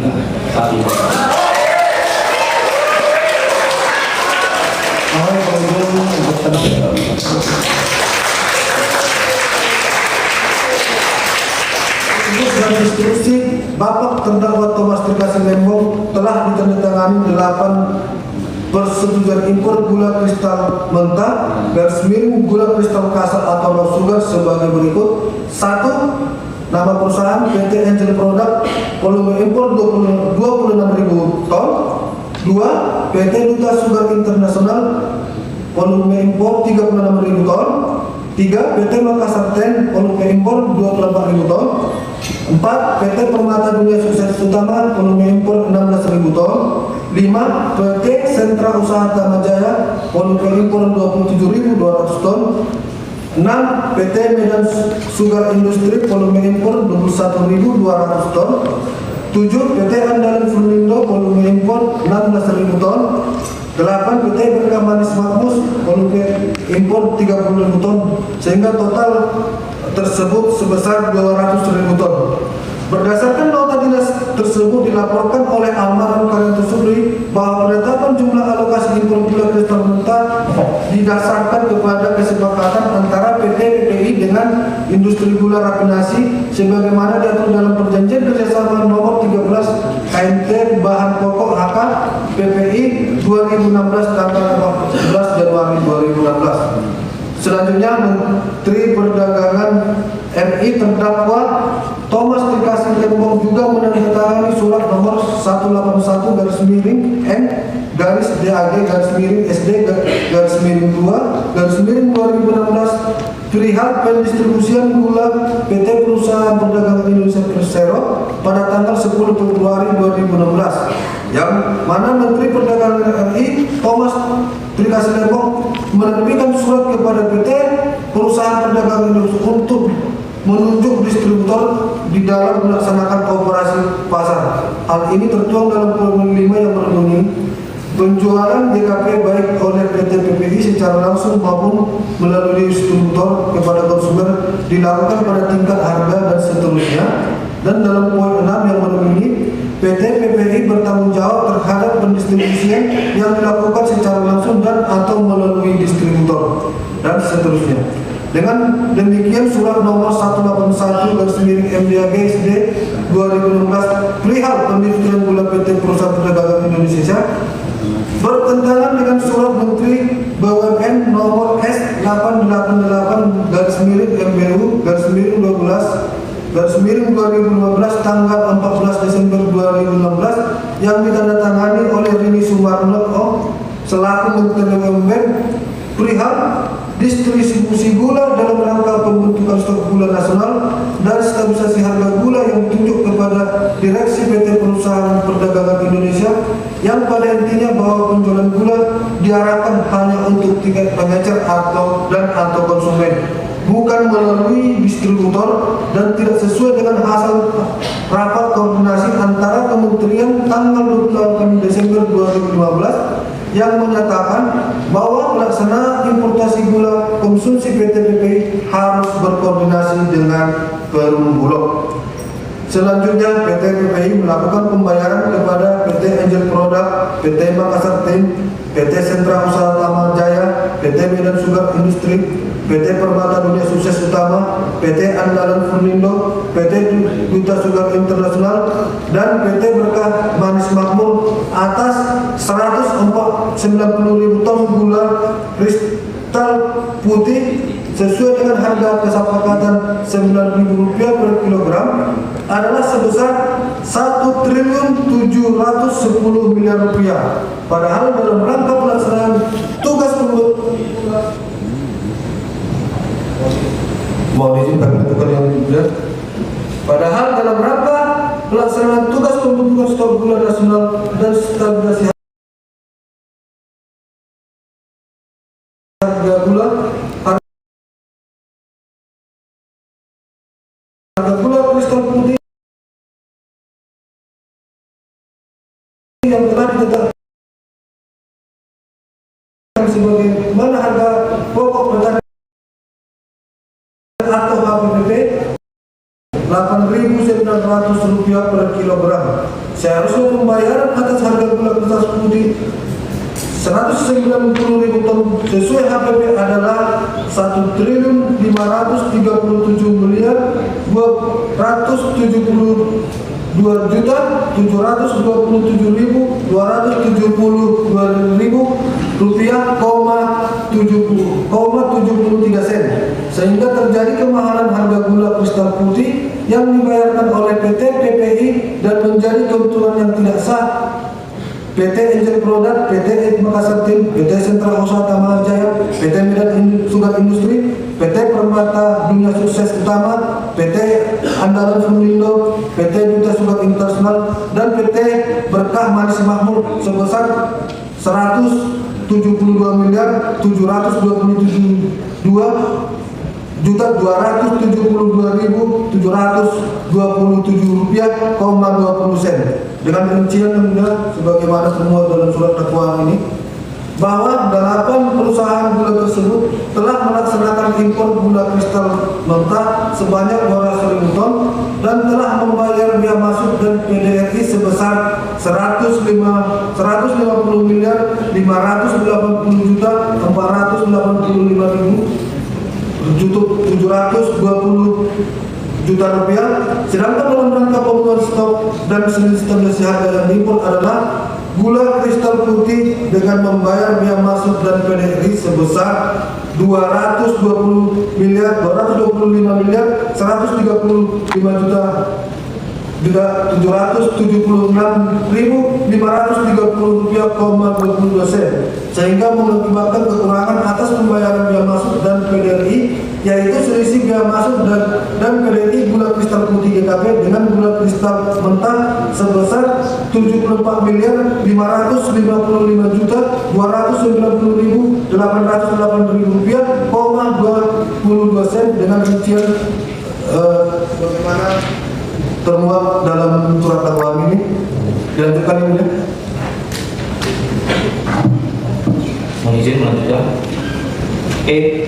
kita saat ini. Instruksi Bapak terdakwa Thomas Trikasih Lembong telah ditandatangani 8 persetujuan impor gula kristal mentah garis miring gula kristal kasar atau raw sugar sebagai berikut. 1. Nama perusahaan PT Angel Product, volume impor 26.000 ton. 2. PT Duta Sugar Internasional, volume impor 36.000 ton. 3. PT Makassar Ten, volume impor 24.000 ton. 4. PT Permata Dunia Sukses Utama, volume impor 16.000 ton. 5. PT Sentra Usaha Tamajaya, volume impor 27.200 ton. 6. PT Medan Sugar Industri, volume impor 21.200 ton. 7. PT Andalan Furnindo, volume impor 16.000 ton. 8. PT Berkah Manis Makmus, volume impor 30.000 ton, sehingga total tersebut sebesar 200.000 ton. Berdasarkan nota dinas tersebut dilaporkan oleh almarhum Karyanto Supri bahwa penetapan jumlah alokasi impor gula kristal mentah didasarkan kepada kesepakatan antara PT PPI dengan industri gula rafinasi sebagaimana diatur dalam perjanjian kerjasama nomor 13 KMT bahan pokok HK PPI 2016 tanggal 14 Januari 2016. Selanjutnya, Menteri Perdagangan RI terdakwa Thomas Trikasih Lembong juga menandatangani surat nomor 181 garis miring N garis DAG garis miring SD garis miring 2 garis miring 2016 perihal pendistribusian gula PT Perusahaan Perdagangan Indonesia Persero pada tanggal 10 Februari 2016, yang mana Menteri Perdagangan RI Thomas Trikasih Lembong menerbitkan surat kepada PT Perusahaan Perdagangan Indonesia untuk menunjuk distributor di dalam melaksanakan operasi pasar. Hal ini tertuang dalam poin 5 yang berbunyi penjualan JKP baik oleh PT PPI secara langsung maupun melalui distributor kepada konsumen dilakukan pada tingkat harga dan seterusnya. Dan dalam poin 6 yang berbunyi PT PPI bertanggung jawab terhadap pendistribusian yang dilakukan secara langsung dan atau melalui distributor dan seterusnya. Dengan demikian surat nomor 181 garis miring MDAG SD 2016 perihal pendistribusian gula PT Perusahaan Perdagangan Indonesia bertentangan dengan surat Menteri BUMN nomor S888 garis miring MBU garis miring 12 garis miring 2015 tanggal 14 Desember 2016 yang ditandatangani oleh Rini Sumarno selaku Menteri BUMN perihal distribusi gula dalam rangka pembentukan stok gula nasional dan stabilisasi harga gula yang ditunjuk kepada Direksi PT Perusahaan Perdagangan Indonesia, yang pada intinya bahwa penjualan gula diarahkan hanya untuk tingkat pengecer atau konsumen, bukan melalui distributor, dan tidak sesuai dengan hasil rapat koordinasi antara kementerian tanggal 28 Desember 2015 yang menyatakan bahwa pelaksanaan importasi gula konsumsi PT PPI harus berkoordinasi dengan Perum Bulog. Selanjutnya, PT PPI melakukan pembayaran kepada PT Angel Product, PT Makassar Ten, PT Sentra Usaha Tamajaya, PT Medan Sugar Industri, PT Permata Dunia Sukses Utama, PT Andalan Furnindo, PT Duta Sugar Internasional, dan PT Berkah Manis Makmur atas 190.000 ton gula kristal putih sesuai dengan harga kesepakatan Rp9.000 per kilogram adalah sebesar Rp1.710.000.000. Padahal dalam rangka pelaksanaan tugas Padahal dalam rangka pelaksanaan tugas pembentukan stok gula nasional dan stabilisasi harga gula, harga gula kristal putih yang telah ditetapkan sebagaimana harga pokok pertanian atau HPPP Rp8.900 Rp1.400 per kilogram. Seharusnya pembayaran atas harga gula kristal putih 190.000 ton sesuai HPP adalah 1.277.277.272.73 sen, sehingga terjadi kemahalan harga gula kristal putih yang dibayarkan oleh PT PPI dan menjadi keuntungan yang tidak sah. PT Angel Product, PT Makassar Tim, PT Sentra Usaha Tamar Jaya, PT Medan Sugar Industri, PT Permata Dunia Sukses Utama, PT Andalan Fumindo, PT Duta Sugar Internasional, dan PT Berkah Manis Makmur sebesar 172.727.727,20 dengan rincian sebagaimana termuat dalam surat dakwaan ini, bahwa 8 perusahaan gula tersebut telah melaksanakan impor gula kristal mentah sebanyak 200.000 ton dan telah membayar biaya masuk dan PDRI sebesar 150.550.485.720 juta rupiah, sedangkan dalam rangka pemenuhan stok dan stabilisasi harga yang diimpor adalah gula kristal putih dengan membayar biaya masuk dan PDRI sebesar 225.776.530 sen, sehingga mengakibatkan kekurangan atas pembayaran biaya masuk dan PDRI, yaitu selisih biaya masuk dan PDRI gula kristal putih GKP dengan gula kristal mentah sebesar 74.290.808.22 sen dengan rincian bagaimana termuat dalam surat dakwaan ini. Dilanjutkan ini. Mohon izin melanjutkan.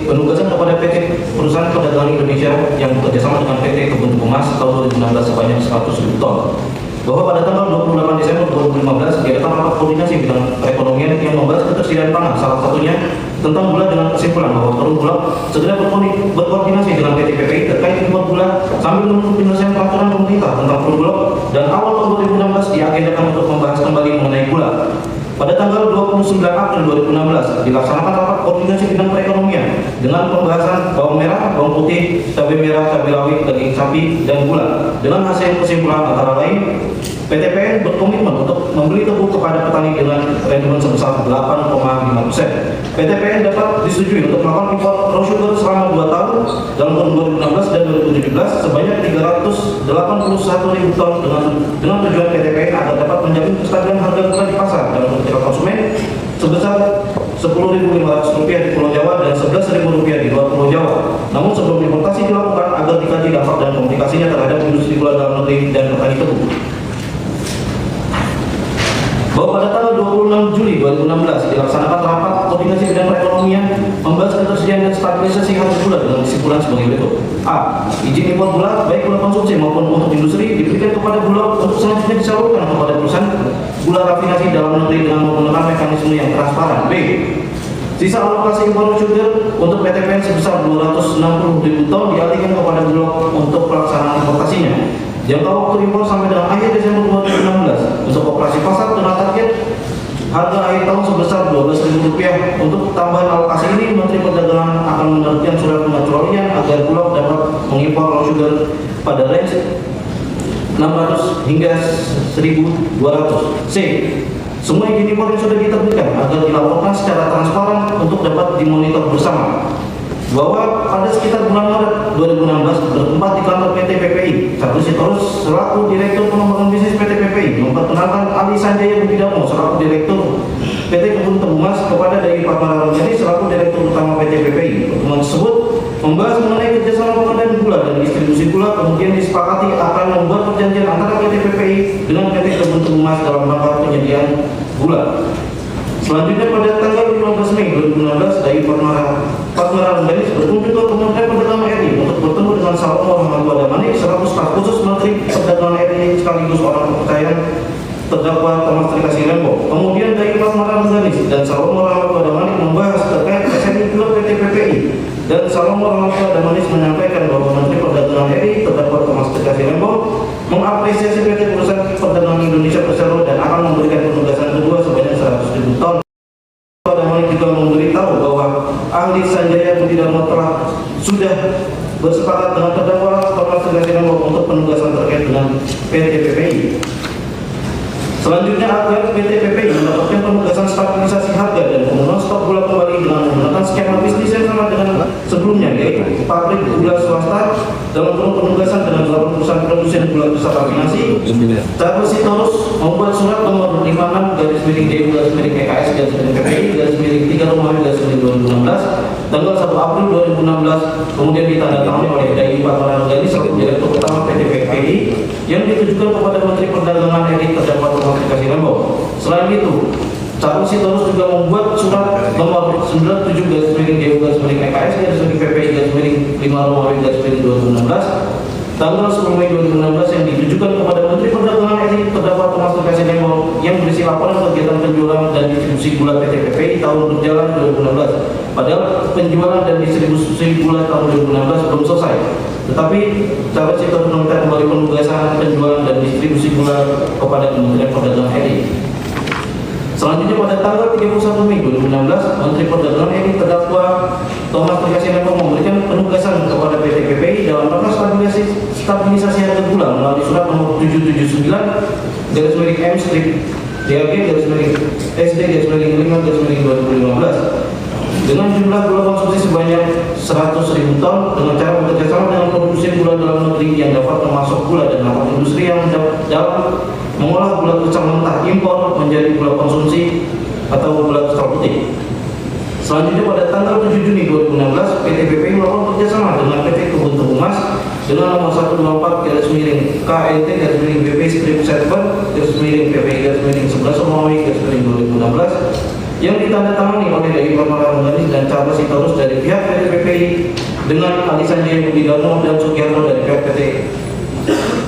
Penugasan kepada PT Perusahaan Perdagangan Indonesia yang bekerjasama dengan PT Kebun Kemas tahun 2016 sebanyak 100.000 ton, bahwa pada tanggal 28 Desember 2015 diadakan rapat koordinasi bidang perekonomian yang membahas ketersediaan pangan, salah satunya tentang gula, dengan kesimpulan bahwa Perum Bulog segera berkoordinasi dengan PT PPI terkait impor gula sambil menunggu penyelesaian peraturan pemerintah tentang Perum Bulog, dan awal tahun 2016 diagendakan untuk membahas kembali mengenai gula. Pada tanggal 29 April 2016 dilaksanakan rapat koordinasi bidang perekonomian dengan pembahasan bawang merah, bawang putih, cabai merah, cabai rawit, daging sapi, dan gula. Dengan hasil kesimpulan antara lain, PTPN berkomitmen untuk membeli tebu kepada petani dengan rendemen sebesar 8,5%. PTPN dapat disetujui untuk melakukan impor raw sugar selama 2 tahun dalam tahun 2016 dan 2017 sebanyak 381.000 ton dengan tujuan PTPN agar dapat menjamin kestabilan harga gula di pasar dan untuk konsumen sebesar Rp10.500 di Pulau Jawa dan Rp11.000 di luar Pulau Jawa. Namun sebelum importasi dilakukan agar dikaji dampak dan komplikasinya terhadap industri gula dalam negeri dan petani tebu. Bahwa pada tanggal 26 Juli 2016 dilaksanakan rapat koordinasi bidang perekonomian membahas ketersediaan dan stabilisasi harga gula dengan kesimpulan sebagai berikut. A. Izin impor gula baik gula konsumsi maupun untuk industri diberikan kepada Bulog untuk selanjutnya disalurkan kepada perusahaan gula rafinasi dalam negeri dengan menggunakan mekanisme yang transparan. B. Sisa alokasi impor sugar untuk PTPN sebesar 260.000 ton dialihkan kepada Bulog untuk pelaksanaan importasinya. Jangka waktu impor sampai dengan akhir Desember 2016 untuk operasi pasar dengan target harga akhir tahun sebesar Rp12.000. Untuk tambahan alokasi ini, Menteri Perdagangan akan menerbitkan surat pengecualian agar Bulog dapat mengimpor raw sugar pada range 600 hingga 1.200. C. Semua izin impor yang sudah diterbitkan agar dilaporkan secara transparan untuk dapat dimonitor bersama. Bahwa pada sekitar bulan Maret 2016 bertempat di kantor PT PPI, Charles Sitorus selaku Direktur Pengembangan Bisnis PT PPI memperkenalkan Ali Sanjaya Budidamo selaku Direktur PT Kebun Tebumas kepada Dai Fatmala Rojani selaku Direktur Utama PT PPI. Pertemuan tersebut membahas mengenai kerjasama pengadaan gula dan distribusi gula, kemudian disepakati akan membuat perjanjian antara PT PPI dengan PT Kebun Tebumas dalam rangka penyediaan gula. Selanjutnya pada tanggal 15 Mei 2016 Dai Fatmala Merah Organis berkunjung ke Kementerian Perdagangan RI untuk bertemu dengan Salomon Muhammad Damani selaku staf khusus Menteri Perdagangan RI sekaligus orang kepercayaan terdakwa Thomas Trikasih Lembo. Kemudian dari Merah Organis dan Salomon Muhammad Damani membahas terkait SNI Bulog PT PPI dan Salomon Muhammad Damani menyampaikan bahwa Menteri Perdagangan RI terdakwa Thomas Trikasih Lembo mengapresiasi PT Perusahaan Perdagangan Indonesia Persero dan akan memberikan penugasan kedua sebanyak 100.000 ton. Damani juga memberitahu bahwa ahli Sanjaya Budi Dharma sudah bersepakat dengan terdakwa Thomas Trikasih Lembo untuk penugasan terkait dengan PT PPI. Selanjutnya agar PT PPI mendapatkan penugasan stabilisasi harga dan pemenuhan stok gula kembali dengan menggunakan skema bisnis yang sama dengan sebelumnya, yaitu pabrik gula swasta dalam bentuk penugasan dengan 8 perusahaan produsen gula besar raffinasi. Charles Sitorus membuat surat nomor 56/DU/EKS/PPI/3 Romawi/2016 tanggal 1 April 2016, kemudian ditandatangani oleh Dai Patoran Organis selaku Direktur Utama PT PPI yang ditujukan kepada Menteri Perdagangan RI terdakwa Thomas Trikasih Lembo. Selain itu, Charles Sitorus juga membuat surat nomor 97/DU/EKS/PPI/5 Romawi/2016 tanggal 10 Mei 2016 yang ditujukan kepada Menteri Perdagangan RI terdakwa Thomas Trikasih Lembo yang berisi laporan kegiatan penjualan dan distribusi gula PT PPI tahun berjalan 2016. Padahal penjualan dan distribusi gula tahun 2016 belum selesai. Tetapi Charles Sitorus meminta kembali penugasan penjualan dan distribusi gula kepada Kementerian Perdagangan RI. Selanjutnya pada tanggal 31 Mei 2016, Menteri Perdagangan RI terdakwa Thomas Trikasih Lembo memberikan penugasan kepada PT PPI dalam rangka stabilisasi harga gula melalui surat nomor 779/M/SD/SD/5/2015 dengan jumlah gula konsumsi sebanyak 100.000 ton dengan cara bekerjasama dengan produsen gula dalam negeri yang dapat memasok gula dan dapat industri yang dalam mengolah gula kristal mentah impor menjadi gula konsumsi atau gula kristal putih. Selanjutnya pada tanggal 7 Juni 2016, PT PPI melakukan kerjasama dengan PT Kebun Tebu Mas dengan nomor 124/KLT-BP-7/PPI/11 Romawi/2016 yang ditandatangani oleh Dai Patoran Organis dan Charles Sitorus dari pihak PT PPI dengan Ali Sanjaya Budi Dharma dan Sugiarto dari pihak PT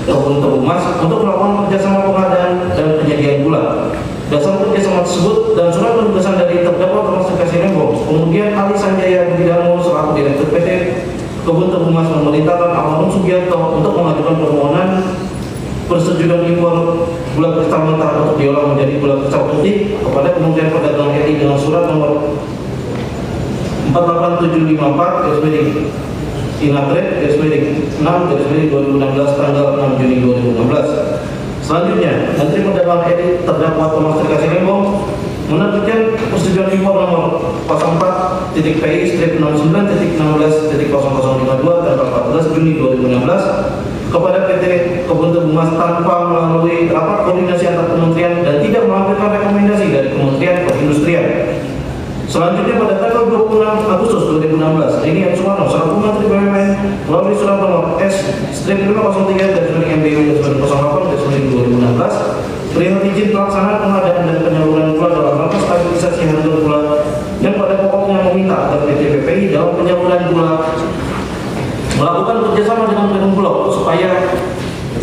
Kebun Tebu Mas untuk melakukan kerjasama pengadaan dan penyediaan gula. Dasar kerjasama tersebut dan surat penugasan dari terdakwa Thomas Trikasih Lembo. Kemudian Ali Sanjaya Budi Dharma selaku Direktur PT Kebun Tebu Mas memerintahkan Almarhum Sugiarto untuk mengajukan permohonan persetujuan impor gula kristal mentah untuk diolah menjadi gula kristal putih kepada Kementerian Perdagangan RI dengan surat nomor 48754/Inatret/6/2016 tanggal 6 Juni 2016. Selanjutnya, Menteri Perdagangan RI terdakwa Thomas Trikasih Lembo menerbitkan persetujuan impor nomor 04.PI/69.16.0052 tanggal 14 Juni 2016 kepada PT Kebun Tebu Mas tanpa melalui rapat koordinasi antar kementerian dan tidak melampirkan rekomendasi dari Kementerian Perindustrian. Selanjutnya pada tanggal 26 Agustus 2016, Rini M. Sumarno selaku Menteri BUMN melalui surat nomor S/503/MBU/08/2016 perihal izin pelaksanaan pengadaan dan penyaluran gula dalam rangka stabilisasi harga gula yang pada pokoknya meminta agar PT PPI dalam penyaluran gula melakukan kerjasama dengan Perum Bulog supaya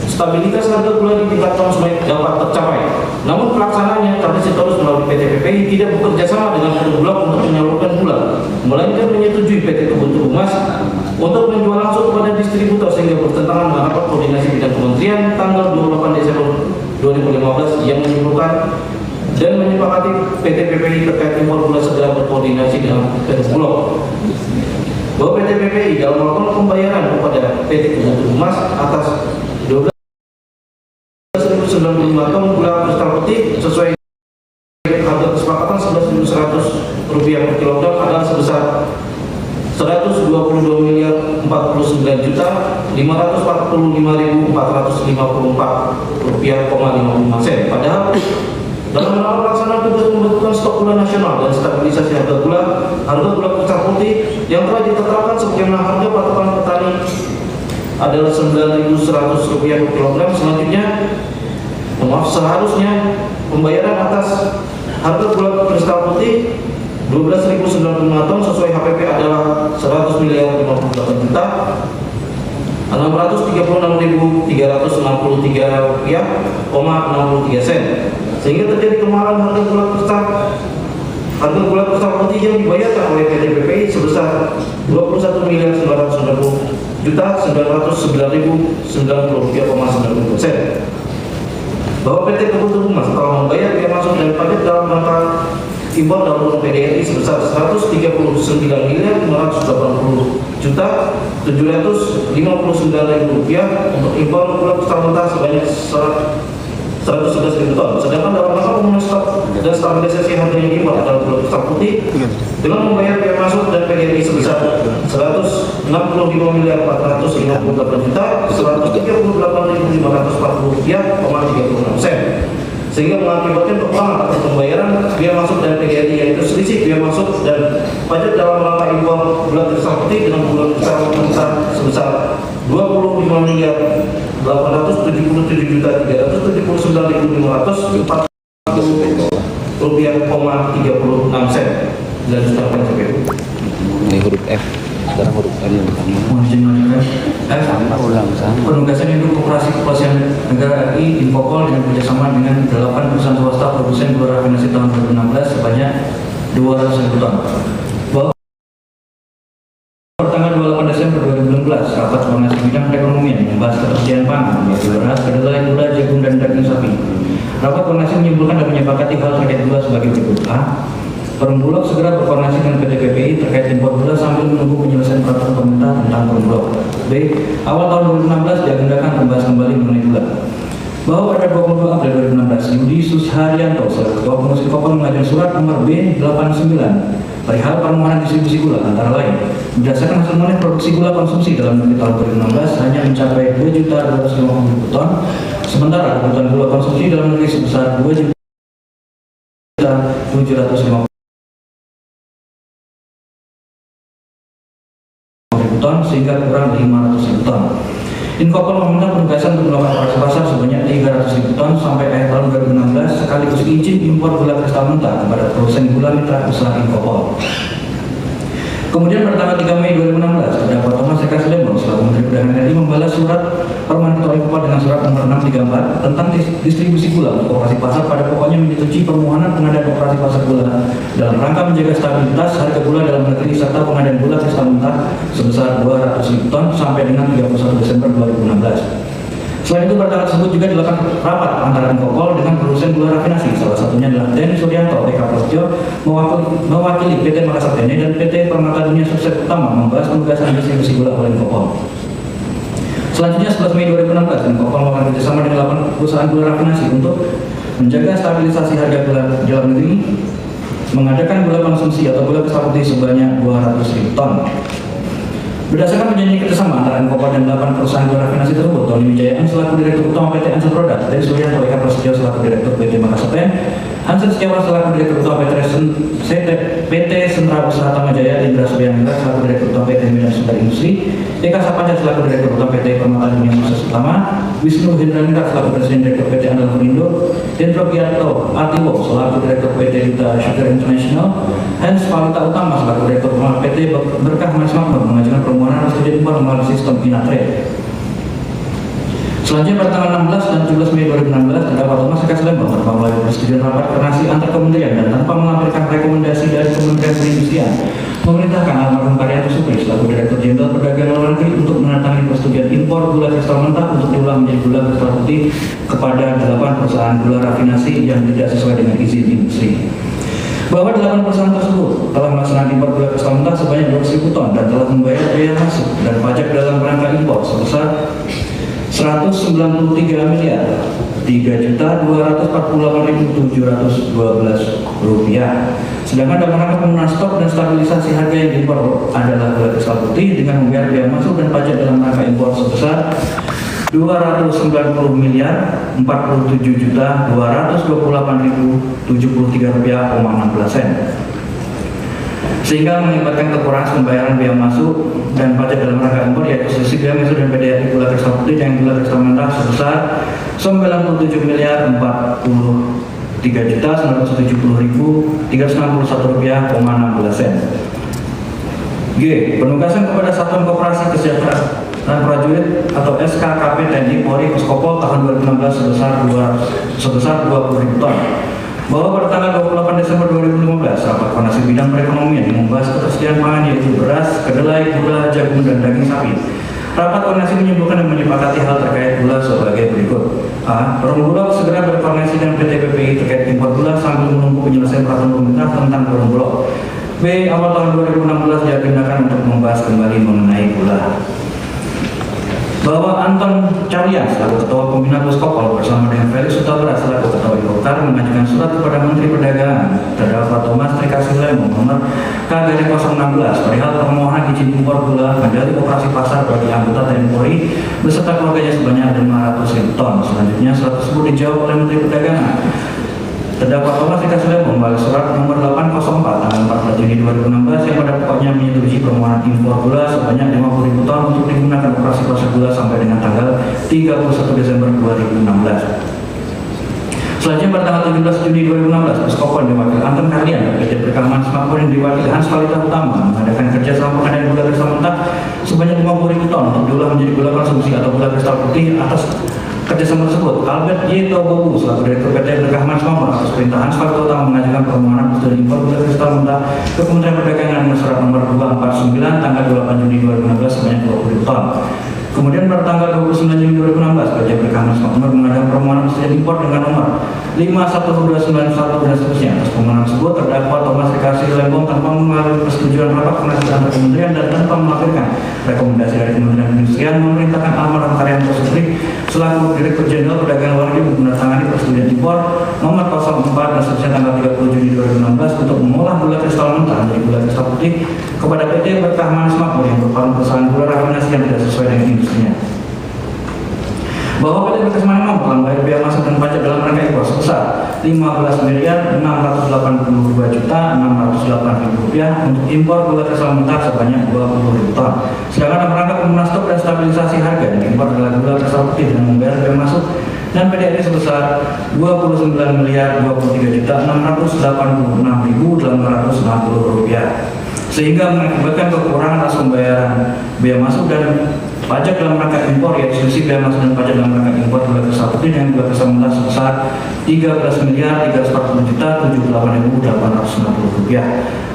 stabilitas harga gula di tingkat konsumen dapat tercapai. Namun pelaksanaannya Charles Sitorus melalui PT PPI tidak bekerja sama dengan Perum Bulog untuk menyalurkan gula, melainkan menyetujui PT Kebun Tebu Mas untuk menjual langsung kepada distributor sehingga bertentangan dengan rapat koordinasi bidang kementerian tanggal 28 Desember 2015 yang menyimpulkan dan menyepakati PT PPI terkait impor gula segera berkoordinasi dengan Perum Bulog. Bahwa PT PPI dalam melakukan pembayaran kepada PT Kebun Tebu Mas atas 12.095 ton gula kristal putih sesuai harga kesepakatan Rp11.100 per kilogram adalah sebesar Rp122.445.454,55 Padahal dalam rangka pelaksanaan tugas pembentukan stok gula nasional dan stabilisasi harga gula kristal putih yang telah ditetapkan sebagaimana harga patokan petani adalah Rp9.100 per kilogram. Selanjutnya, seharusnya pembayaran atas harga gula kristal putih 12.095 ton sesuai HPP adalah 100 miliar 58 juta 636.363 rupiah, 63 sen. Sehingga terjadi kemahalan harga gula kristal putih yang dibayarkan oleh PT PPI sebesar 21 miliar 990 juta 909.090 rupiah, 90 sen. Bahwa PT Kebun Humas telah membayar biaya masuk dan pajak dalam rangka impor dalam produk PDRI sebesar 139 miliar 580 juta 759.000 rupiah untuk impor gula kristal mentah sebanyak 111.000 ton. Sedangkan dalam rangka pemenuhan stok dan stabilisasi harga yang impor dalam gula kristal putih dengan membayar biaya masuk dan PDRI sebesar 165 miliar 458 juta 138.540 rupiah, 36 sen. Sehingga mengakibatkan kekurangan atas pembayaran biaya masuk dan PGRI, yaitu selisih biaya masuk dan pajak dalam rangka impor gula kristal putih dengan gula kristal mentah sebesar 25 miliar 877 juta 379.540 rupiah, 36 sen. Dilanjutkan CPU. Ini huruf F, sekarang huruf M yang pertama. Sama. Penugasan Induk Koperasi Negara RI Infopol dengan kerjasama dengan 8 perusahaan swasta produsen gula rafinasi tahun 2016 sebanyak 200.000 ton. Bahwa pertanggal 28 Desember 2016 rapat koordinasi bidang perekonomian membahas ketersediaan pangan yaitu beras, kedelai, gula, jagung, dan daging sapi. Rapat koordinasi menyimpulkan dan menyepakati hal terkait gula sebagai berikut: A. Perumbulok segera berkoordinasi dengan PT PPI terkait impor gula sambil menunggu penyelesaian peraturan pemerintah tentang Perumbulok. B. Awal tahun 2016 diagendakan membahas kembali mengenai gula. Bahwa pada 22 April 2016, Yudi Susharyanto, selaku Ketua Pengurus Infopol, mengajukan surat nomor B89 perihal permohonan distribusi gula, antara lain berdasarkan hasil moneh produksi gula konsumsi dalam negeri tahun 2016 hanya mencapai 2.250.000 ton, sementara kebutuhan gula konsumsi dalam negeri sebesar 2.750.000 ton sehingga kurang 500.000 ton. Infopol meminta penugasan untuk melakukan operasi pasar sebanyak 300.000 ton sampai akhir tahun 2016 sekaligus izin impor gula kristal mentah kepada produsen gula mitra usaha Infopol. Kemudian pada tanggal 3 Mei 2016, terdakwa Thomas Eka Lembong selaku Menteri Perdagangan RI membalas surat permohonan Ketua Infopol dengan surat nomor 634 tentang distribusi gula untuk operasi pasar, pada pokoknya menyetujui permohonan pengadaan operasi pasar gula dalam rangka menjaga stabilitas harga gula dalam negeri serta pengadaan gula kristal mentah sebesar 200.000 ton sampai dengan 31 Desember 2016. Selain itu, pada tanggal tersebut juga dilakukan rapat antara Infopol dengan produsen gula rafinasi, salah satunya adalah Den Suryanto TK Prasetyo mewakili PT Makassar Tene dan PT Permata Dunia Sukses Utama membahas penugasan distribusi gula oleh Infopol. Selanjutnya 11 Mei 2016, Infopol melakukan kerjasama dengan 8 perusahaan gula rafinasi untuk menjaga stabilisasi harga gula dalam negeri, mengadakan gula konsumsi atau gula kristal putih sebanyak 200.000 ton. Berdasarkan perjanjian kerjasama antara Infopol dan 8 perusahaan gula rafinasi tersebut, Tony Wijaya selaku Direktur Utama PT Ansel Produk, dan Suryanto Eka Prasetyo selaku Direktur PT Makassar Ten, Hansen Setiawan selaku Direktur Utama PT Sentra Usaha Tamajaya, Indra Suryanto selaku Direktur Utama PT Medan Sumber Industri, Eka Sapanca selaku Direktur Utama PT Permata Dunia Sukses Utama, Wisnu Hendranita selaku Presiden Direktur PT Andal Indo, Dendro Giarto Atiwo selaku Direktur PT Duta Sugar International, Hans Palita Utama selaku Direktur Utama PT Berkah Mas Makmur mengajukan permohonan restu impor melalui sistem Inatrade. Selanjutnya pada tanggal 16 dan 17 Mei 2016, terdakwa Thomas Eka Lembong tanpa melalui persetujuan rapat koordinasi antar kementerian dan tanpa melampirkan rekomendasi dari Kementerian Perindustrian memerintahkan almarhum Karyanto Supri selaku Direktur Jenderal Perdagangan Luar Negeri untuk menandatangani persetujuan impor gula kristal mentah untuk diolah menjadi gula kristal putih kepada 8 perusahaan gula rafinasi yang tidak sesuai dengan izin industri. Bahwa 8 perusahaan tersebut telah melaksanakan impor gula kristal mentah sebanyak 200.000 ton dan telah membayar biaya masuk dan pajak dalam rangka impor sebesar 193 miliar 3.248.712 rupiah. Sedangkan dalam rangka pemenuhan stok dan stabilisasi harga yang diimpor adalah gula kristal putih dengan membayar biaya masuk dan pajak dalam rangka impor sebesar 290 miliar 47.228.073 rupiah, 16 sen. Sehingga mengakibatkan kekurangan pembayaran biaya masuk dan pajak dalam rangka impor, yaitu selisih biaya masuk dan PDRI gula kristal putih dan gula kristal mentah sebesar 97 miliar 40 Rp3.970.361,16. G. Penugasan kepada Satuan Koperasi Kesejahteraan Prajurit atau SKKP TNI Polri Puskopol tahun 2016 sebesar 20.000 ton. Bahwa pada tanggal 28 Desember 2015, rapat koordinasi bidang perekonomian yang membahas ketersediaan pangan yaitu beras, kedelai, gula, jagung, dan daging sapi. Rapat koordinasi menyimpulkan dan menyepakati hal terkait gula sebagai berikut. A. Perum Bulog segera berkoordinasi dengan PT PPI terkait impor gula sambil menunggu penyelesaian peraturan pemerintah tentang Perum Bulog. B. Awal tahun 2016 diagendakan untuk membahas kembali mengenai gula. Bahwa Anton Carlyan selaku Ketua Pembina Puskopol bersama dengan Felix Hutabara selaku Ketua Ikokar mengajukan surat kepada Menteri Perdagangan terdakwa Thomas Trikasih Lembong nomor K/016 perihal permohonan izin impor gula menjadi operasi pasar bagi anggota TNI Polri beserta keluarganya sebanyak 500.000 ton. Selanjutnya surat tersebut dijawab oleh Menteri Perdagangan. Terdakwa Thomas Trikasih Lembong membalas surat nomor 804 tanggal 14 Juni 2016 yang pada pokoknya menyetujui permohonan impor gula sebanyak 50.000 ton untuk digunakan operasi pasar gula sampai dengan tanggal 31 Desember 2016. Selanjutnya pada tanggal 17 Juni 2016, Puskopol diwakili Anton Carlyan, PT Perikaman Semakmur yang diwakili Hans Falita Utama mengadakan kerjasama pengadaan gula kristal mentah sebanyak 50.000 ton untuk diolah menjadi gula konsumsi atau gula kristal putih. Atas kerjasama tersebut, Albert Y. Tobobu selaku Direktur PT Perikaman Semakmur atas perintah Hans Falita Utama mengajukan permohonan persetujuan impor gula kristal mentah ke Kementerian Perdagangan dengan surat nomor 249 tanggal 28 Juni 2016 sebanyak 20.000 ton. Kemudian pada tanggal 29 Juni 2016, PT Perikaman Semakmur mengadakan permohonan persetujuan impor dengan nomor 512991 dan seterusnya. Atas permohonan tersebut, terdakwa Thomas Trikasih Lembong tanpa melalui persetujuan rapat koordinasi antar kementerian dan tanpa melampirkan rekomendasi dari Kementerian Perindustrian memerintahkan almarhum Karyanto Sutri selaku Direktur Jenderal Perdagangan Luar Negeri menandatangani persetujuan impor nomor 04 dan seterusnya tanggal 30 Juni 2016 untuk mengolah gula kristal mentah menjadi gula kristal putih kepada PT Perikaman Semakmur yang merupakan perusahaan gula rafinasi yang tidak sesuai dengan industrinya. Bahwa PT Perikaman Semakmur telah membayar biaya masuk dan pajak dalam rangka impor sebesar Rp15.680.608.000 untuk impor gula kristal mentah sebanyak 20.000 ton. Sedangkan dalam rangka pemenuhan stok dan stabilisasi harga dan impor adalah gula kristal putih dengan membayar biaya masuk dan PDRI sebesar Rp29.236.860.860 sehingga mengakibatkan kekurangan atas pembayaran biaya masuk dan pajak dalam rangka impor, yaitu selisih biaya masuk dan pajak dalam rangka impor gula kristal putih dengan gula kristal mentah sebesar Rp13.340.380.860.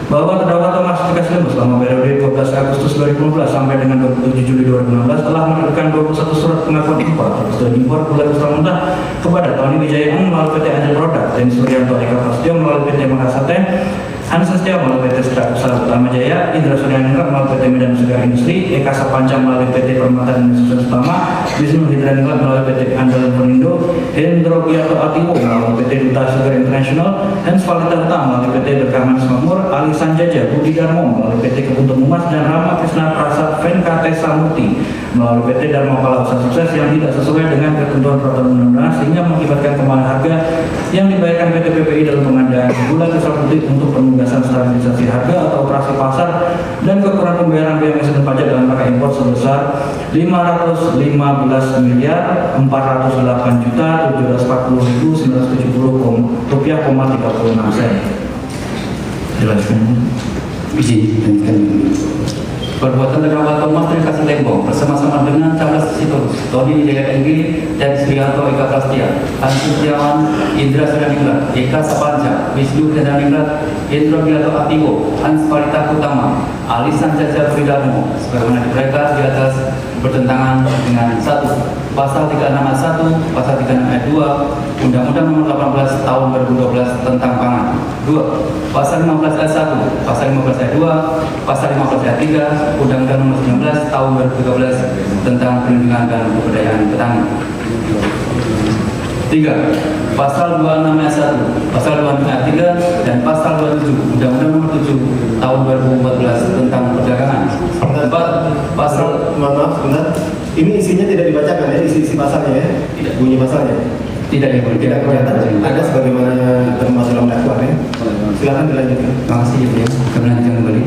Bahwa terdakwa Thomas Trikasih Lembong selama periode 12 Agustus 2015 sampai dengan 27 Juli 2016 telah menerbitkan 21 surat pengakuan impor atau persetujuan impor gula kristal mentah kepada Tony Wijaya melalui PT Angel Product, Teni Suryanto Eka Prasetyo melalui PT Makasate, Hans Setia melalui PT Usaha Utama Jaya, Indra Suryaningrat melalui PT Medan Segar Industri, Eka Sapanca melalui PT Permata Indonesia Utama, Wisnu Hidraningrat melalui PT Andalan Perindo, Hendro Giyato Atiwo melalui PT Duta Sugar International, Hans Falita Utama melalui PT Perikaman Semakmur, Ali Sanjaja Budi Darmo melalui PT Kebun Temumas, dan Rama Krishna Prasad Venkate Samurti melalui PT Dharma Pala Usaha Sukses yang tidak sesuai dengan ketentuan peraturan undang-undang sehingga mengakibatkan kemahalan harga yang dibayarkan PT PPI dalam pengadaan gula kristal putih untuk penugasan stabilisasi harga atau operasi pasar dan kekurangan pembayaran biaya masuk dan pajak dalam rangka impor sebesar Rp515.740.970,36. Jelaskan. Izin. Perbuatan terdakwa Thomas Trikasih Lembong bersama-sama dengan Charles Sitorus, Tony Wijaya Enggi, dan Suryanto Eka Prasetyo, Hans Setiawan, Indra Suryaningrat, Eka Sapanca, Wisnu Hidraningrat, Hendro Giyato Atiwo, Hans Falita Utama, Ali Sanjaja Budi Darmo sebagaimana diberitakan di atas bertentangan dengan 1. Pasal 361, Pasal 36 ayat 2, Undang-Undang Nomor 18 Tahun 2012 tentang Pangan. 2. Pasal 15 ayat 1, Pasal 15 ayat 2, Pasal 15 ayat 3, Undang-Undang Nomor 19 Tahun 2013 tentang Perlindungan dan Pemberdayaan Petani. 3. Pasal 26 ayat 1, Pasal 26 ayat 3, dan Pasal 27 Undang-Undang Nomor 7 Tahun 2014 tentang Perdagangan. 4. Pasal Maaf, sebentar. Ini isinya tidak dibacakan ya, isi pasalnya ya? Tidak. Bunyi pasalnya? tidak Tidak kelihatan. Ada sebagaimana termasuk dalam dakwaan ya? Silakan dilanjutkan. Terima kasih ya, kami lanjutkan kembali.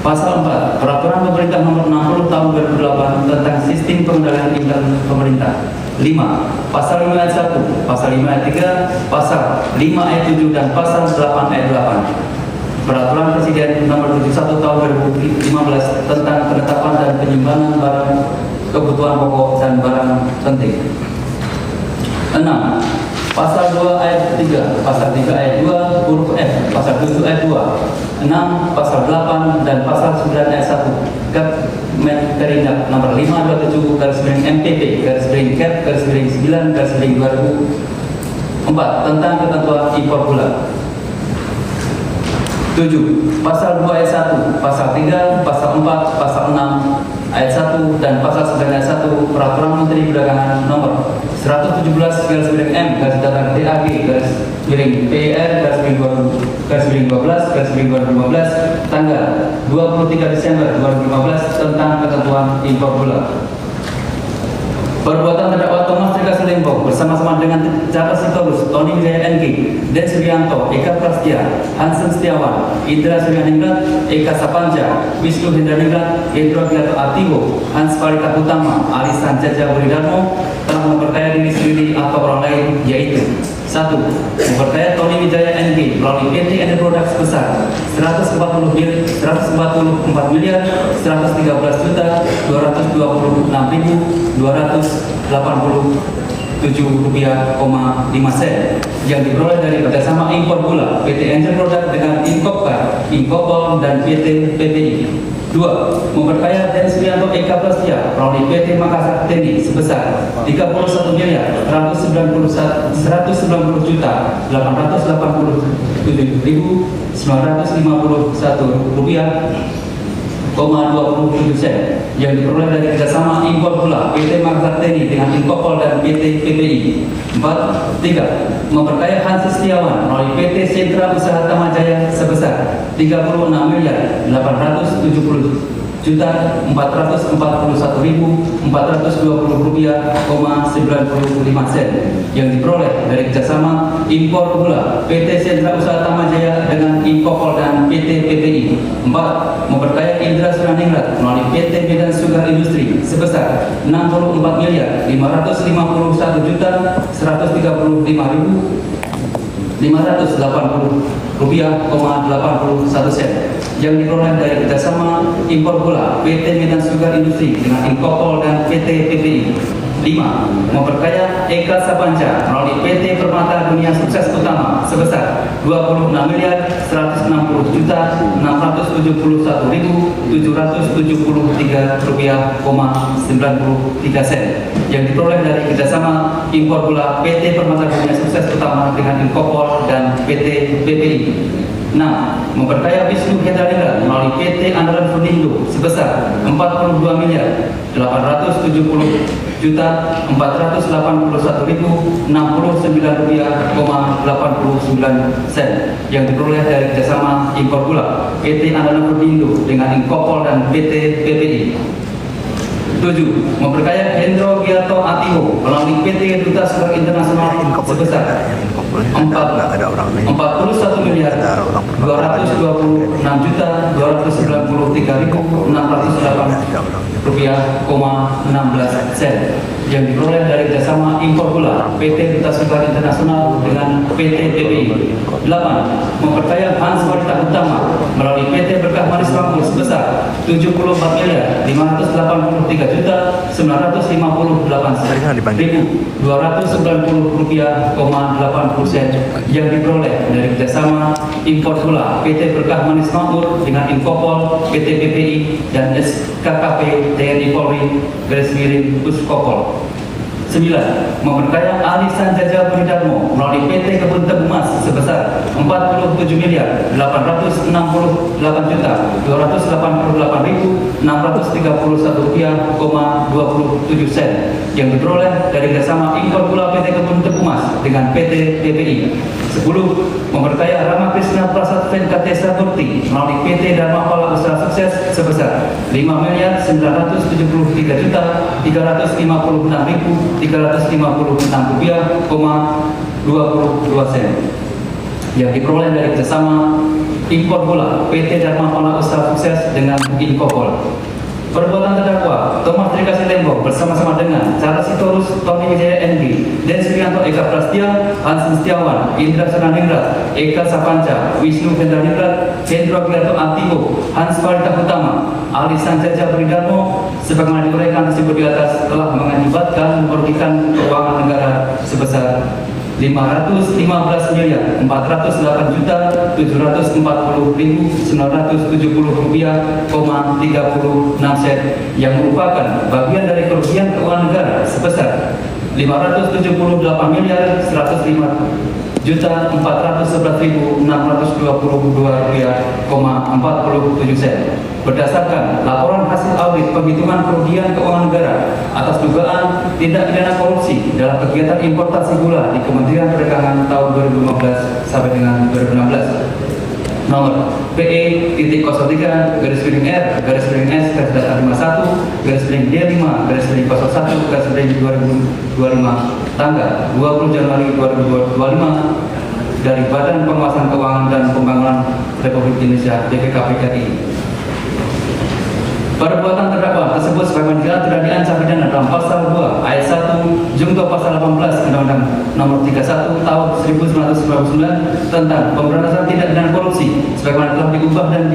Pasal 4, Peraturan Pemerintah Nomor 60 Tahun 2008 tentang Sistem Pengendalian Internal Pemerintah. 5. Pasal 5 ayat 1, Pasal 5 ayat 3, Pasal 5 ayat 7 dan Pasal 8 ayat 8. Peraturan Presiden Nomor 71 Tahun 2015 tentang penetapan dan penyimbangan barang kebutuhan pokok dan barang penting. 6. Pasal 2 ayat 3, Pasal 3 ayat 2 huruf F, Pasal 7 ayat 2, 6, Pasal 8 dan Pasal 9 ayat 1 Kementerian Nomor 527 MPP Cap 9 2004 tentang ketentuan impor gula. 7. Pasal 2 ayat 1, Pasal 3, Pasal 4, Pasal 6 ayat 1 dan Pasal 9 ayat 1 Peraturan Menteri Perdagangan Nomor 117/M DAG PR/12/2015 tanggal 23 Desember 2015 tentang ketentuan impor gula. Perbuatan terdakwa Thomas Trikasi Lembong bersama-sama dengan Charles Sitorus, Tony Wijaya NG, Den Suryanto, Eka Prastia, Hansen Setiawan, Indra Suryaningrat, Eka Sapanja, Wisnu Hendraningrat, Indra Gilato Atiwo, Hans Parita Utama, Arisan Jaja Wuridarmo telah memperkaya diri sendiri atau orang lain, yaitu 1. Memperkaya Tony Wijaya NG melalui PT Ender Product sebesar 144,226,227,5 sen yang diperoleh dari kerjasama impor gula PT Angel Product dengan Inkopkar, Inkopol dan PT PPI. 2. Memperkaya Den Suryanto Eka Prastia melalui PT Makassar Teni sebesar 31.887.951 rupiah,27 sen yang diperoleh dari kerjasama impor gula PT Makassar Teni dengan Inkopol dan PT PPI. 4. 3. Memperkaya Hansi Setiawan melalui PT Sentra Usaha Tamajaya sebesar 36.441.420 rupiah,95 sen yang diperoleh dari kerjasama impor gula PT Sentra Usaha Tamajaya dengan Inkopol dan PT PPI. 4. Memperkaya Indra Suryaningrat melalui PT Medan Sugar Industri sebesar 64.130.580 rupiah,81 sen yang diperoleh dari kerjasama impor gula PT Medan Sugar Industri dengan Inkopol dan PT PPI. 5. Memperkaya Eka Sapanja melalui PT Permata Dunia Sukses Utama sebesar 26.161.671.773 rupiah,93 sen yang diperoleh dari kerjasama impor gula PT Permata Dunia Sukses Utama dengan Inkopol dan PT PPI. 6. Memperkaya Wisnu Hendraningrat melalui PT Andalan Furnindo sebesar 42.481.489 rupiah,89 sen yang diperoleh dari kerjasama impor gula PT Andalan Furnindo dengan Inkopol dan PT PPI. 7. Memperkaya Hendro Giato Atiwo melalui PT Duta Sugar Internasional sebesar 41.226.293.693 rupiah,16 sen yang diperoleh dari kerjasama impor gula PT Duta Sugar Internasional dengan PT PPI. 8. Memperkaya Hans Parita Utama melalui PT Berkah Manis Makmur sebesar 74.953.958.290 rupiah,80 sen yang diperoleh dari kerjasama impor gula PT Berkah Manis Makmur dengan Inkopol, PT PPI dan SKKP TNI Polri Puskopol. 9. Memperkaya Alisan Jaja Wuridarmo melalui PT Kebun Tebu Mas sebesar 47.868.288.631 rupiah,27 sen yang diperoleh dari kerjasama impor gula PT Kebun Tebu Mas dengan PT PPI. 10. Memperkaya Rama Krishna Prasad Venkatesa Murti melalui PT Dharma Pala Usaha Sukses sebesar 5.973.356.356 rupiah,22 sen yang diperoleh dari kerjasama impor gula PT Dharma Pala Usaha Sukses dengan Inkopol. Perbuatan terdakwa Thomas Trikasih Lembong bersama-sama dengan Charles Sitorus, Tony Wijaya NG, Den Supriyanto Eka Prastia, Hansen Setiawan, Indra Senaningrat, Eka Sapanca, Wisnu Hendraningrat, Hendro Giarto Antiko, Hans Farita Utama, Ali Sanjaja Beridarmo, sebagaimana diuraikan tersebut di atas telah mengakibatkan merugikan keuangan negara sebesar 515.408.740.970 rupiah,36 sen yang merupakan bagian dari kerugian keuangan negara sebesar 571.105.411.622 rupiah,47 sen berdasarkan laporan hasil audit penghitungan kerugian keuangan negara atas dugaan tindak pidana korupsi dalam kegiatan importasi gula di Kementerian Perdagangan tahun 2015 sampai dengan 2016. Nomor PE.01-R-S-D5-51-D5-01-2025 tanggal 20 Januari 2025 dari Badan Pengawasan Keuangan dan Pembangunan Republik Indonesia BPKP RI. Perbuatan terdakwa tersebut sebagaimana diatur dan diancam pidana dalam pasal 2 ayat 1 junto pasal 18 Undang-Undang Nomor 31 Tahun 1999 tentang pemberantasan tindak pidana korupsi sebagaimana telah diubah dan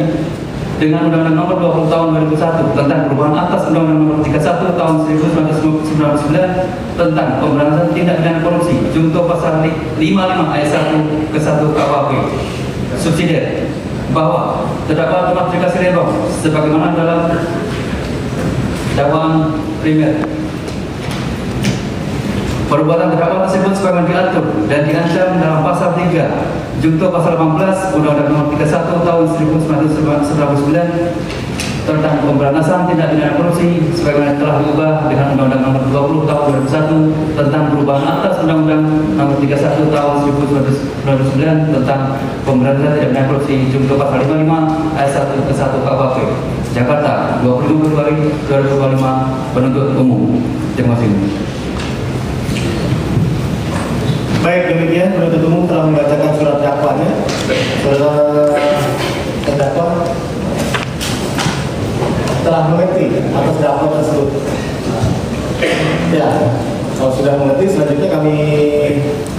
dengan Undang-Undang Nomor 20 Tahun 2001 tentang perubahan atas Undang-Undang Nomor 31 Tahun 1999 tentang pemberantasan tindak pidana korupsi junto pasal 55 ayat 1 ke 1 KUHP. Subsidiar bahwa terdakwa Thomas Trikasih Lembong sebagaimana dalam dakwaan primer. Perbuatan terdakwa tersebut sebagaimana diatur dan diancam dalam pasal 3 junto pasal 18 Undang-Undang Nomor 31 Tahun 1999 tentang pemberantasan tindak pidana korupsi sebagaimana telah diubah dengan Undang-Undang Nomor 20 Tahun 2001 tentang perubahan atas Undang-Undang Nomor 31 Tahun 1999 tentang pemberantasan tindak pidana korupsi junto pasal 55 ayat 1 ke 1 KUHP. Jakarta, 25 Februari 2025, penuntut umum. Terima kasih. Baik, demikian penuntut umum telah membacakan surat dakwaannya. Saudara terdakwa telah mengerti atas dakwaan tersebut. Ya, kalau sudah mengerti, selanjutnya kami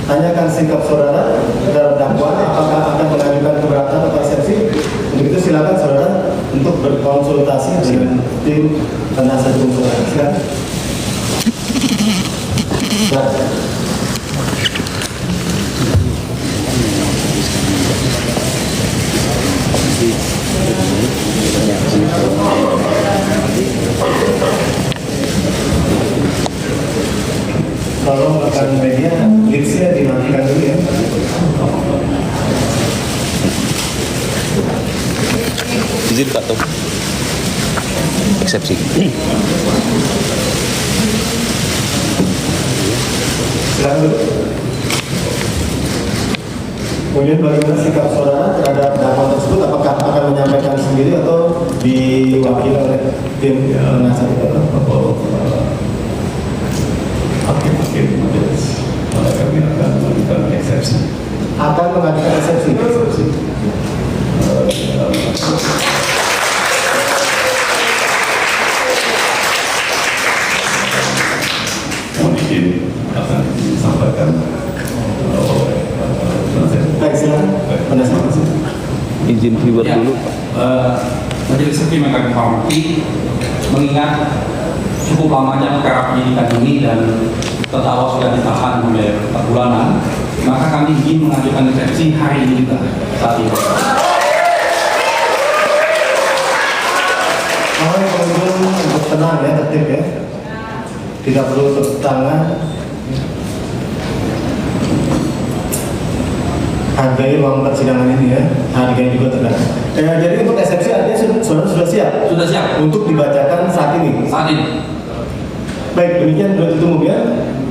tanyakan sikap saudara terhadap dakwaan, apakah akan mengajukan keberatan atau eksepsi. Untuk itu silakan saudara untuk berkonsultasi dengan tim penasihat hukum saudara. Silakan. Silakan. Tolong rekan media, lidsnya dimatikan dulu ya. Izin Pak Tom. Eksepsi. Silakan dulu. Kemudian bagaimana sikap saudara terhadap dakwaan tersebut? Apakah akan menyampaikan sendiri atau diwakili oleh tim penasihat hukum? Kami akan mengajukan eksepsi. Akan mengajukan eksepsi. Mohon izin akan disampaikan oleh penasihat. Baik, silakan. Penasihat. Izin viewer Ya, dulu. Majelis Hakim yang kami hormati, mengingat cukup lamanya perkara penyidikan ini dan terdakwa sudah ditahan oleh 4 bulanan, maka kami ingin mengajukan eksepsi hari ini juga saat ini. Mohon pengunjung untuk tenang ya, tertib ya. Tidak perlu tepuk tangan. Hargai ruang persidangan ini ya, hargai juga tenang. Jadi untuk eksepsi artinya saudara sudah siap? Sudah siap Untuk dibacakan saat ini? saat ini. Baik, demikian penuntut umum ya.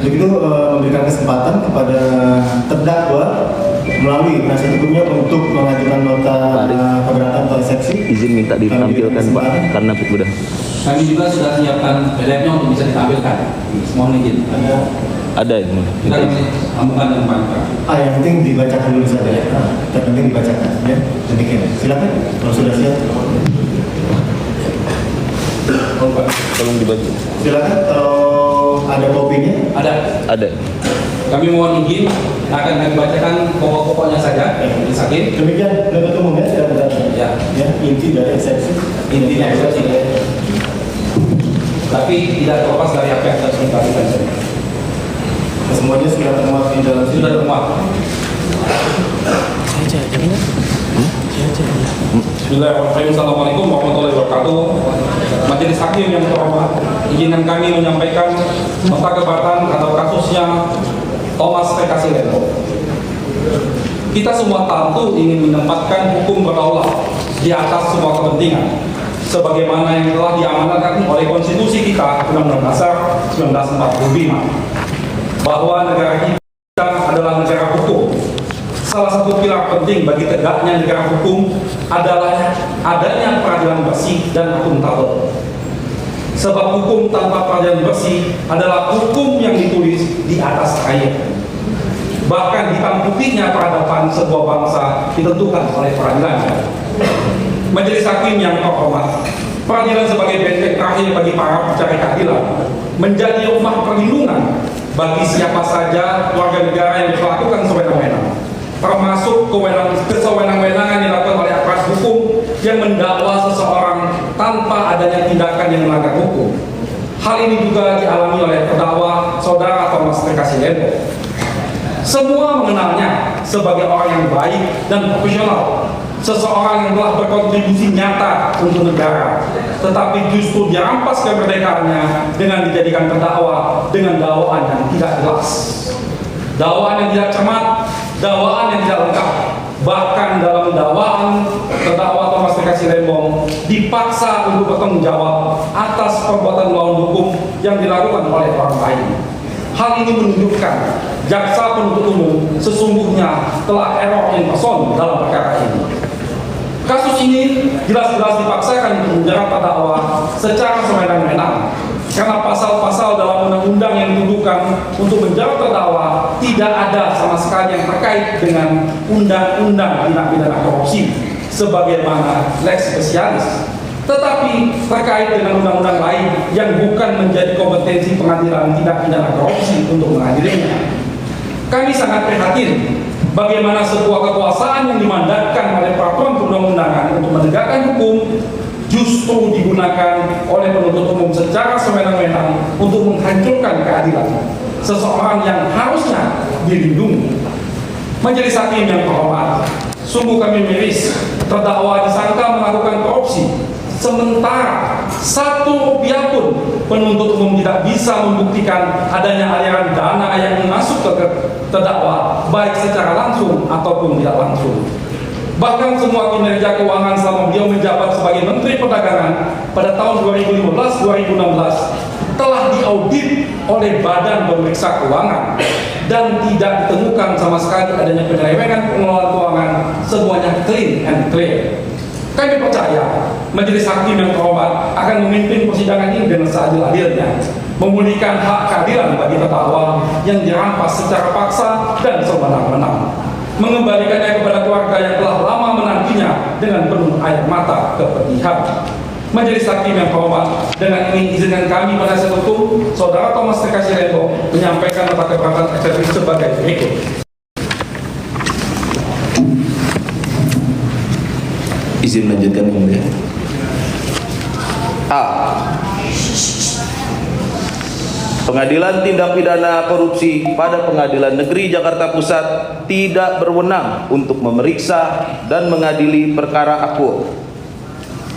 Begitu memberikan kesempatan kepada terdakwa melalui penasihat hukumnya untuk mengajukan nota keberatan atau eksepsi. Izin minta ditampilkan Pak karena sudah. Kami juga sudah siapkan PDF-nya untuk bisa ditampilkan. Mohon izin. Ada yang Kita masih sambungkan dengan Pak. Yang penting dibacakan dulu saja ya. Terpenting dibacakan ya. Demikian. Silakan kalau sudah siap. tolong dibagi. Silakan kalau ada kopinya. Ada. Kami mohon izin akan kami bacakan pokok-pokoknya saja Majelis Hakim. Demikian penuntut umum ya, tidak benar. Ya, inti dari eksepsi. Intinya eksepsi, tapi tidak terlepas dari apa yang sudah dilakukan. Semuanya sudah termuat di dalam sini. Sudah termuat. Bismillahirrahmanirrahim. Assalamualaikum warahmatullahi wabarakatuh. Majelis Hakim yang terhormat, izinkan kami menyampaikan nota keberatan atau kasusnya Thomas P. Lembong. Kita semua tentu ingin menempatkan hukum berdaulat di atas semua kepentingan, sebagaimana yang telah diamanatkan oleh konstitusi kita Undang-Undang Dasar 1945, bahwa negara kita adalah negara hukum. Salah satu pilar penting bagi tegaknya negara hukum adalah adanya peradilan bersih dan akuntabel. Sebab hukum tanpa peradilan bersih adalah hukum yang ditulis di atas air. Bahkan hitam putihnya peradaban sebuah bangsa ditentukan oleh peradilan. Majelis Hakim yang terhormat, peradilan sebagai benteng terakhir bagi para pencari keadilan menjadi rumah perlindungan bagi siapa saja warga negara yang melakukan sewenang-wenang, termasuk kesewenang-wenangan yang dilakukan oleh aparat hukum yang mendakwa seseorang tanpa adanya tindakan yang melanggar hukum. Hal ini juga dialami oleh terdakwa saudara Thomas P. Lembong. Semua mengenalnya sebagai orang yang baik dan profesional, seseorang yang telah berkontribusi nyata untuk negara, tetapi justru dirampas kemerdekaannya dengan dijadikan terdakwa dengan dakwaan yang tidak jelas, dakwaan yang tidak cermat, dakwaan yang tidak lengkap. Bahkan dalam dakwaan, terdakwa Thomas P. Lembong dipaksa untuk bertanggung jawab atas perbuatan melawan hukum yang dilakukan oleh orang lain. Hal ini menunjukkan jaksa penuntut umum sesungguhnya telah error in person dalam perkara ini. Kasus ini jelas-jelas dipaksakan untuk menjerat terdakwa secara sewenang-wenang karena pasal-pasal dalam undang-undang yang dituduhkan untuk menjerat terdakwa tidak ada sama sekali yang terkait dengan undang-undang tindak pidana korupsi sebagaimana lex specialis, tetapi terkait dengan undang-undang lain yang bukan menjadi kompetensi pengadilan tindak pidana korupsi untuk mengadilinya. Kami sangat prihatin bagaimana sebuah kekuasaan yang dimandatkan oleh peraturan perundang-undangan untuk menegakkan hukum justru digunakan oleh penuntut umum secara sewenang-wenang untuk menghancurkan keadilan seseorang yang harusnya dilindungi. Majelis Hakim yang terhormat, sungguh kami miris terdakwa disangka melakukan korupsi, sementara satu rupiah pun penuntut umum tidak bisa membuktikan adanya aliran dana yang masuk ke terdakwa, baik secara langsung ataupun tidak langsung. Bahkan semua kinerja keuangan selama beliau menjabat sebagai Menteri Perdagangan pada tahun 2015-2016 telah diaudit oleh Badan Pemeriksa Keuangan dan tidak ditemukan sama sekali adanya penyelewengan pengelolaan keuangan, semuanya clean and clear. Kami percaya Majelis Hakim yang terhormat akan memimpin persidangan ini dengan seadil-adilnya, memulihkan hak keadilan bagi terdakwa yang dirampas secara paksa dan sewenang-wenang, mengembalikannya kepada keluarga yang telah lama menantinya dengan penuh air mata kepedihan. Majelis Hakim yang terhormat, dengan ini izinkan kami penasihat hukum Saudara Thomas P. Lembong menyampaikan nota keberatan eksepsi sebagai berikut. Izin lanjutkan Yang Mulia. A. Pengadilan Tindak Pidana Korupsi pada Pengadilan Negeri Jakarta Pusat tidak berwenang untuk memeriksa dan mengadili perkara akuo.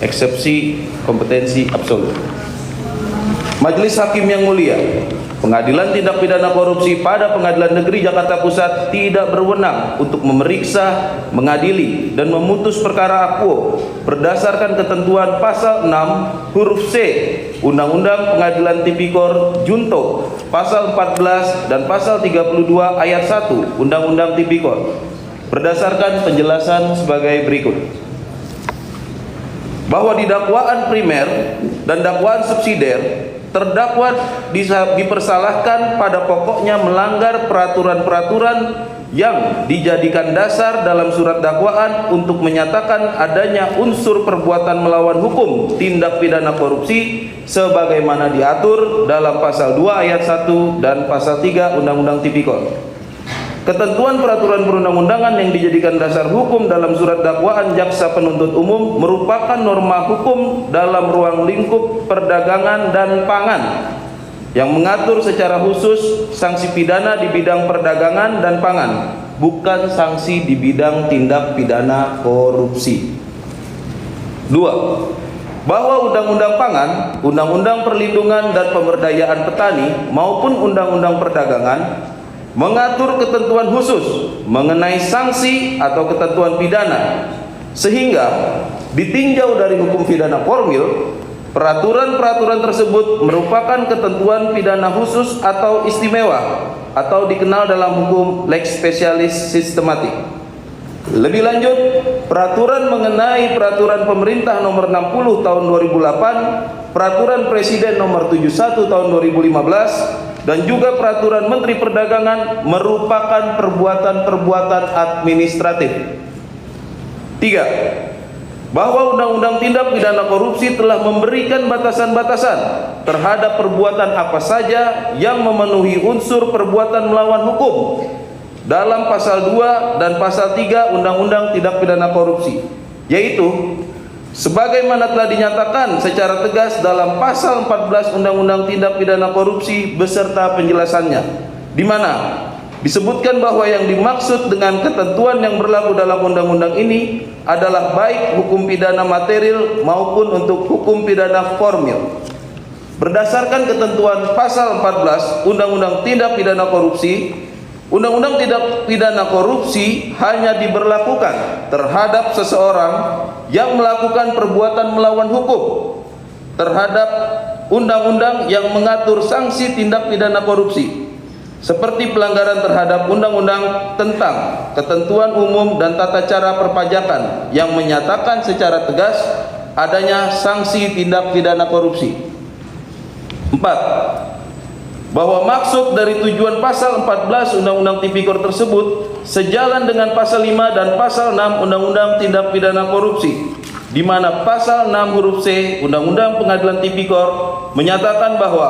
Eksepsi kompetensi absolut. Majelis Hakim yang mulia, Pengadilan Tindak Pidana Korupsi pada Pengadilan Negeri Jakarta Pusat tidak berwenang untuk memeriksa, mengadili, dan memutus perkara akuo berdasarkan ketentuan pasal 6 huruf C Undang-Undang Pengadilan Tipikor Junto, pasal 14 dan pasal 32 ayat 1 Undang-Undang Tipikor, berdasarkan penjelasan sebagai berikut. Bahwa di dakwaan primer dan dakwaan subsidiar, terdakwa dipersalahkan pada pokoknya melanggar peraturan-peraturan yang dijadikan dasar dalam surat dakwaan untuk menyatakan adanya unsur perbuatan melawan hukum tindak pidana korupsi sebagaimana diatur dalam pasal 2 ayat 1 dan pasal 3 Undang-Undang Tipikor. Ketentuan peraturan perundang-undangan yang dijadikan dasar hukum dalam surat dakwaan jaksa penuntut umum merupakan norma hukum dalam ruang lingkup perdagangan dan pangan yang mengatur secara khusus sanksi pidana di bidang perdagangan dan pangan, bukan sanksi di bidang tindak pidana korupsi. 2. Bahwa Undang-Undang Pangan, Undang-Undang Perlindungan dan Pemberdayaan Petani maupun Undang-Undang Perdagangan mengatur ketentuan khusus mengenai sanksi atau ketentuan pidana, sehingga ditinjau dari hukum pidana formil, peraturan-peraturan tersebut merupakan ketentuan pidana khusus atau istimewa atau dikenal dalam hukum lex specialis systematic. Lebih lanjut, peraturan mengenai peraturan pemerintah nomor 60 tahun 2008, peraturan presiden nomor 71 tahun 2015, dan juga peraturan Menteri Perdagangan merupakan perbuatan-perbuatan administratif. 3. Bahwa Undang-Undang Tindak Pidana Korupsi telah memberikan batasan-batasan terhadap perbuatan apa saja yang memenuhi unsur perbuatan melawan hukum dalam pasal 2 dan pasal 3 Undang-Undang Tindak Pidana Korupsi, yaitu sebagaimana telah dinyatakan secara tegas dalam pasal 14 Undang-Undang Tindak Pidana Korupsi beserta penjelasannya, di mana disebutkan bahwa yang dimaksud dengan ketentuan yang berlaku dalam undang-undang ini adalah baik hukum pidana material maupun untuk hukum pidana formil. Berdasarkan ketentuan pasal 14 Undang-Undang Tindak Pidana Korupsi, Undang-Undang Tindak Pidana Korupsi hanya diberlakukan terhadap seseorang yang melakukan perbuatan melawan hukum terhadap undang-undang yang mengatur sanksi tindak pidana korupsi, seperti pelanggaran terhadap undang-undang tentang ketentuan umum dan tata cara perpajakan yang menyatakan secara tegas adanya sanksi tindak pidana korupsi. 4. Bahwa maksud dari tujuan pasal 14 Undang-Undang Tipikor tersebut sejalan dengan pasal 5 dan pasal 6 Undang-Undang Tindak Pidana Korupsi, di mana pasal 6 huruf C Undang-Undang Pengadilan Tipikor menyatakan bahwa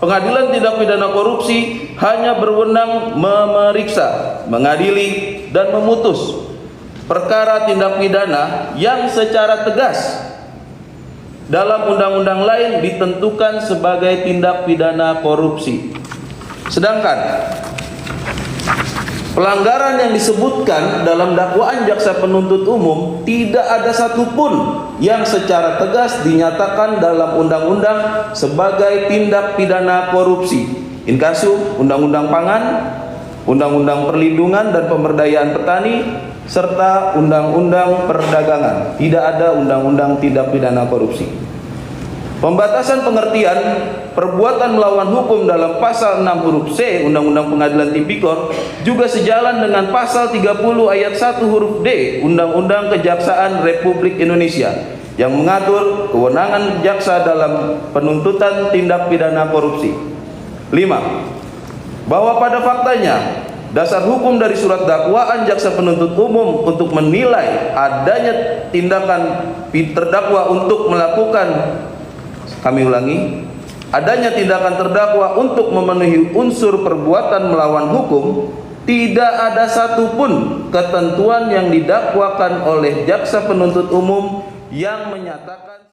Pengadilan Tindak Pidana Korupsi hanya berwenang memeriksa, mengadili, dan memutus perkara tindak pidana yang secara tegas dalam undang-undang lain ditentukan sebagai tindak pidana korupsi. Sedangkan pelanggaran yang disebutkan dalam dakwaan jaksa penuntut umum tidak ada satupun yang secara tegas dinyatakan dalam undang-undang sebagai tindak pidana korupsi. Inkasu, Undang-Undang Pangan, Undang-Undang Perlindungan dan Pemberdayaan Petani, serta Undang-Undang Perdagangan. Tidak ada undang-undang tindak pidana korupsi. Pembatasan pengertian perbuatan melawan hukum dalam pasal 6 huruf C Undang-Undang Pengadilan Tipikor juga sejalan dengan pasal 30 ayat 1 huruf D Undang-Undang Kejaksaan Republik Indonesia yang mengatur kewenangan jaksa dalam penuntutan tindak pidana korupsi. 5. Bahwa pada faktanya dasar hukum dari surat dakwaan jaksa penuntut umum untuk menilai adanya tindakan terdakwa untuk melakukan, kami ulangi, adanya tindakan terdakwa untuk memenuhi unsur perbuatan melawan hukum, tidak ada satupun ketentuan yang didakwakan oleh jaksa penuntut umum yang menyatakan